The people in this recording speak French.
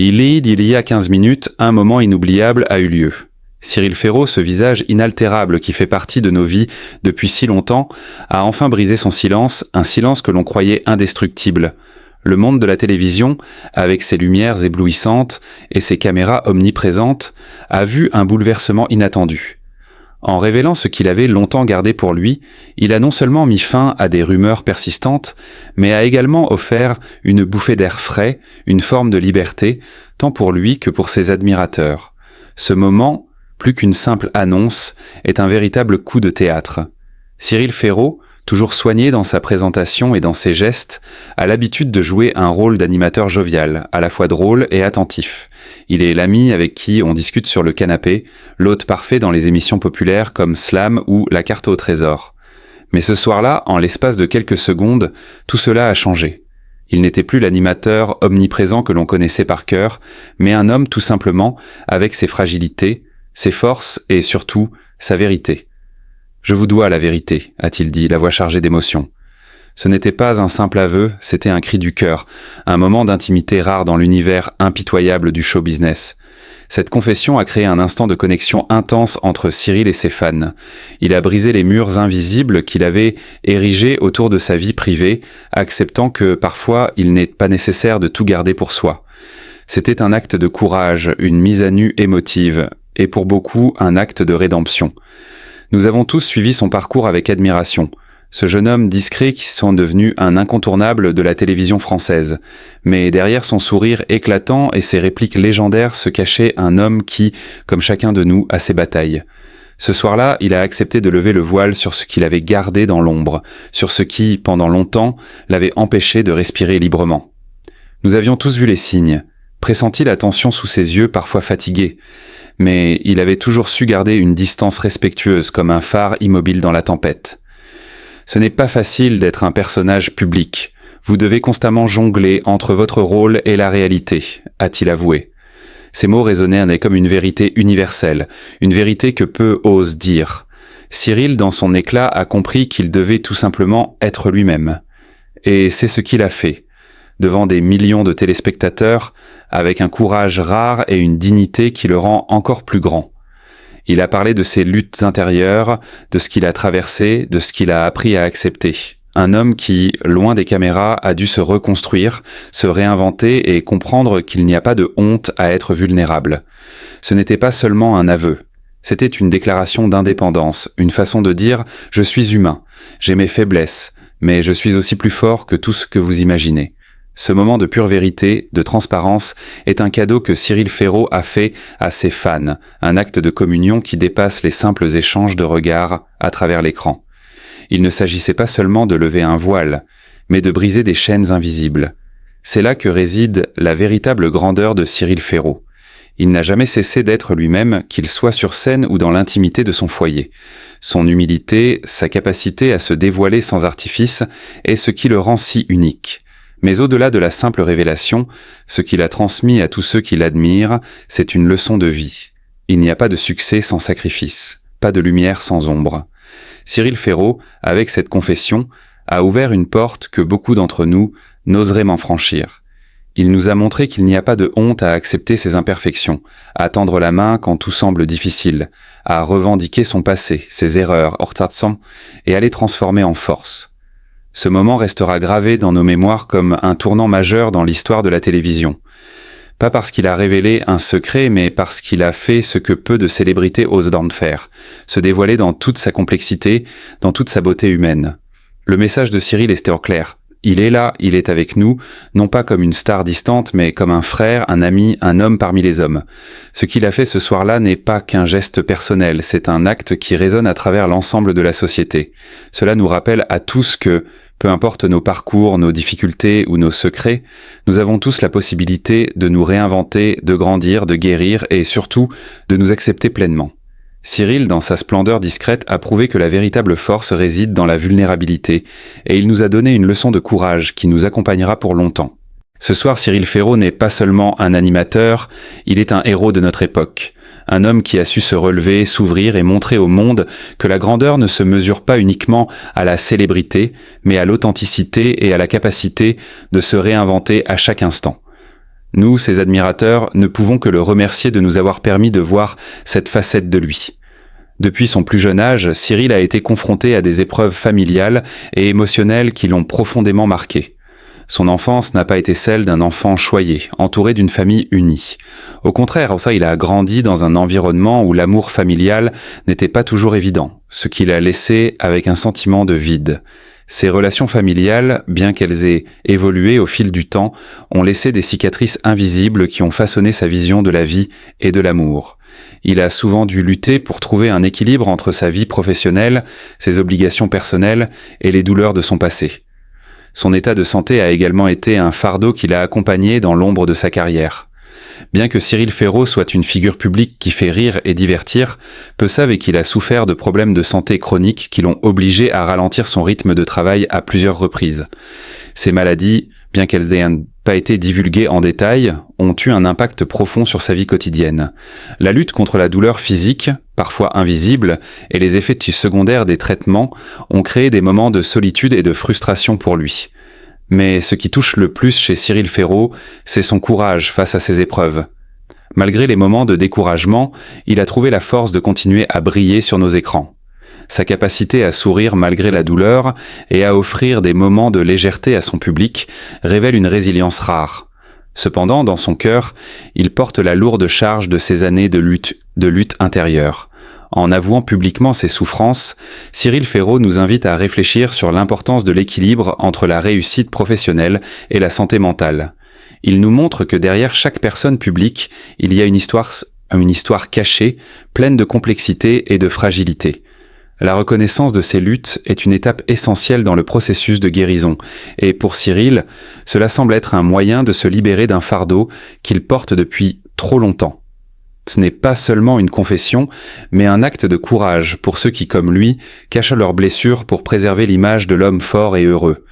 Il y a 15 minutes, un moment inoubliable a eu lieu. Cyril Ferraud, ce visage inaltérable qui fait partie de nos vies depuis si longtemps, a enfin brisé son silence, un silence que l'on croyait indestructible. Le monde de la télévision, avec ses lumières éblouissantes et ses caméras omniprésentes, a vu un bouleversement inattendu. En révélant ce qu'il avait longtemps gardé pour lui, il a non seulement mis fin à des rumeurs persistantes, mais a également offert une bouffée d'air frais, une forme de liberté, tant pour lui que pour ses admirateurs. Ce moment, plus qu'une simple annonce, est un véritable coup de théâtre. Cyril Ferraud, toujours soigné dans sa présentation et dans ses gestes, a l'habitude de jouer un rôle d'animateur jovial, à la fois drôle et attentif. Il est l'ami avec qui on discute sur le canapé, l'hôte parfait dans les émissions populaires comme Slam ou La carte au trésor. Mais ce soir-là, en l'espace de quelques secondes, tout cela a changé. Il n'était plus l'animateur omniprésent que l'on connaissait par cœur, mais un homme tout simplement avec ses fragilités, ses forces et surtout sa vérité. « Je vous dois la vérité », a-t-il dit, la voix chargée d'émotion. Ce n'était pas un simple aveu, c'était un cri du cœur, un moment d'intimité rare dans l'univers impitoyable du show business. Cette confession a créé un instant de connexion intense entre Cyril et ses fans. Il a brisé les murs invisibles qu'il avait érigés autour de sa vie privée, acceptant que parfois il n'est pas nécessaire de tout garder pour soi. C'était un acte de courage, une mise à nu émotive, et pour beaucoup un acte de rédemption. Nous avons tous suivi son parcours avec admiration. Ce jeune homme discret qui sont devenus un incontournable de la télévision française. Mais derrière son sourire éclatant et ses répliques légendaires se cachait un homme qui, comme chacun de nous, a ses batailles. Ce soir-là, il a accepté de lever le voile sur ce qu'il avait gardé dans l'ombre, sur ce qui, pendant longtemps, l'avait empêché de respirer librement. Nous avions tous vu les signes, pressenti la tension sous ses yeux parfois fatigués. Mais il avait toujours su garder une distance respectueuse comme un phare immobile dans la tempête. Ce n'est pas facile d'être un personnage public. Vous devez constamment jongler entre votre rôle et la réalité, a-t-il avoué. Ces mots résonnaient comme une vérité universelle, une vérité que peu osent dire. Cyril, dans son éclat, a compris qu'il devait tout simplement être lui-même. Et c'est ce qu'il a fait. Devant des millions de téléspectateurs, avec un courage rare et une dignité qui le rend encore plus grand. Il a parlé de ses luttes intérieures, de ce qu'il a traversé, de ce qu'il a appris à accepter. Un homme qui, loin des caméras, a dû se reconstruire, se réinventer et comprendre qu'il n'y a pas de honte à être vulnérable. Ce n'était pas seulement un aveu. C'était une déclaration d'indépendance, une façon de dire « je suis humain, j'ai mes faiblesses, mais je suis aussi plus fort que tout ce que vous imaginez ». Ce moment de pure vérité, de transparence, est un cadeau que Cyril Ferraud a fait à ses fans, un acte de communion qui dépasse les simples échanges de regards à travers l'écran. Il ne s'agissait pas seulement de lever un voile, mais de briser des chaînes invisibles. C'est là que réside la véritable grandeur de Cyril Ferraud. Il n'a jamais cessé d'être lui-même, qu'il soit sur scène ou dans l'intimité de son foyer. Son humilité, sa capacité à se dévoiler sans artifice est ce qui le rend si unique. Mais au-delà de la simple révélation, ce qu'il a transmis à tous ceux qui l'admirent, c'est une leçon de vie. Il n'y a pas de succès sans sacrifice, pas de lumière sans ombre. Cyril Ferraud, avec cette confession, a ouvert une porte que beaucoup d'entre nous n'oseraient m'en franchir. Il nous a montré qu'il n'y a pas de honte à accepter ses imperfections, à tendre la main quand tout semble difficile, à revendiquer son passé, ses erreurs, Ortatsam, et à les transformer en force. Ce moment restera gravé dans nos mémoires comme un tournant majeur dans l'histoire de la télévision. Pas parce qu'il a révélé un secret, mais parce qu'il a fait ce que peu de célébrités osent faire, se dévoiler dans toute sa complexité, dans toute sa beauté humaine. Le message de Cyril est clair. Il est là, il est avec nous, non pas comme une star distante, mais comme un frère, un ami, un homme parmi les hommes. Ce qu'il a fait ce soir-là n'est pas qu'un geste personnel, c'est un acte qui résonne à travers l'ensemble de la société. Cela nous rappelle à tous que, peu importe nos parcours, nos difficultés ou nos secrets, nous avons tous la possibilité de nous réinventer, de grandir, de guérir et surtout de nous accepter pleinement. Cyril, dans sa splendeur discrète, a prouvé que la véritable force réside dans la vulnérabilité, et il nous a donné une leçon de courage qui nous accompagnera pour longtemps. Ce soir, Cyril Ferraud n'est pas seulement un animateur, il est un héros de notre époque. Un homme qui a su se relever, s'ouvrir et montrer au monde que la grandeur ne se mesure pas uniquement à la célébrité, mais à l'authenticité et à la capacité de se réinventer à chaque instant. Nous, ses admirateurs, ne pouvons que le remercier de nous avoir permis de voir cette facette de lui. Depuis son plus jeune âge, Cyril a été confronté à des épreuves familiales et émotionnelles qui l'ont profondément marqué. Son enfance n'a pas été celle d'un enfant choyé, entouré d'une famille unie. Au contraire, il a grandi dans un environnement où l'amour familial n'était pas toujours évident, ce qui l'a laissé avec un sentiment de vide. Ces relations familiales, bien qu'elles aient évolué au fil du temps, ont laissé des cicatrices invisibles qui ont façonné sa vision de la vie et de l'amour. Il a souvent dû lutter pour trouver un équilibre entre sa vie professionnelle, ses obligations personnelles et les douleurs de son passé. Son état de santé a également été un fardeau qui l'a accompagné dans l'ombre de sa carrière. Bien que Cyril Ferraud soit une figure publique qui fait rire et divertir, peu savent qu'il a souffert de problèmes de santé chroniques qui l'ont obligé à ralentir son rythme de travail à plusieurs reprises. Ces maladies, bien qu'elles aient pas été divulguées en détail, ont eu un impact profond sur sa vie quotidienne. La lutte contre la douleur physique, parfois invisible, et les effets secondaires des traitements ont créé des moments de solitude et de frustration pour lui. Mais ce qui touche le plus chez Cyril Ferraud, c'est son courage face à ces épreuves. Malgré les moments de découragement, il a trouvé la force de continuer à briller sur nos écrans. Sa capacité à sourire malgré la douleur et à offrir des moments de légèreté à son public révèle une résilience rare. Cependant, dans son cœur, il porte la lourde charge de ces années de lutte intérieure. En avouant publiquement ses souffrances, Cyril Ferraud nous invite à réfléchir sur l'importance de l'équilibre entre la réussite professionnelle et la santé mentale. Il nous montre que derrière chaque personne publique, il y a une histoire cachée, pleine de complexité et de fragilité. La reconnaissance de ces luttes est une étape essentielle dans le processus de guérison, et pour Cyril, cela semble être un moyen de se libérer d'un fardeau qu'il porte depuis trop longtemps. Ce n'est pas seulement une confession, mais un acte de courage pour ceux qui, comme lui, cachent leurs blessures pour préserver l'image de l'homme fort et heureux.